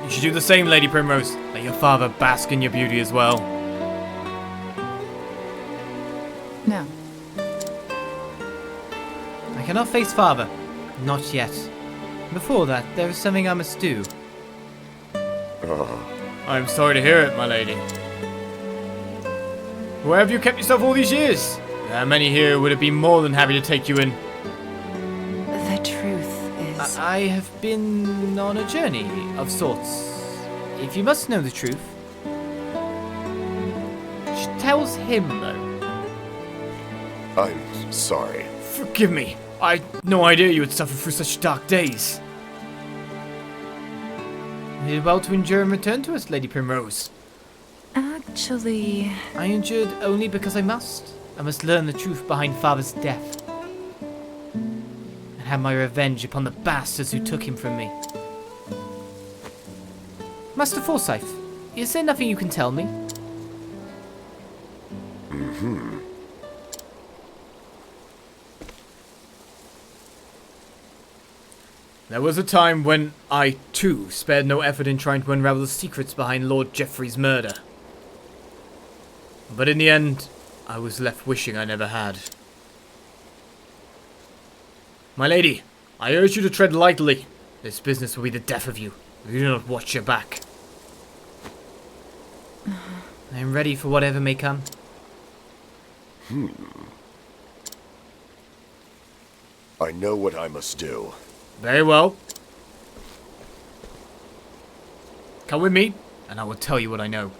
Speaker 1: You should do the same, Lady Primrose. Let your father bask in your beauty as well.
Speaker 8: No.
Speaker 1: I cannot face father. Not yet. Before that, there is something I must do. I'm sorry to hear it, my lady. Where have you kept yourself all these years? There are many here who would have been more than happy to take you in.
Speaker 8: The truth is...
Speaker 1: I have been on a journey of sorts. If you must know the truth. She tells him, though.
Speaker 9: I'm sorry.
Speaker 1: Forgive me. I had no idea you would suffer through such dark days. did well to endure and return to us, Lady Primrose.
Speaker 8: Actually...
Speaker 1: I endured only because I must. I must learn the truth behind Father's death. And have my revenge upon the bastards who took him from me. Master Forsyth, is there nothing you can tell me? There was a time when I, too, spared no effort in trying to unravel the secrets behind Lord Geoffrey's murder. But in the end, I was left wishing I never had. My lady, I urge you to tread lightly. This business will be the death of you if you do not watch your back. I am ready for whatever may come.
Speaker 9: I know what I must do.
Speaker 1: Very well. Come with me, and I will tell you what I know.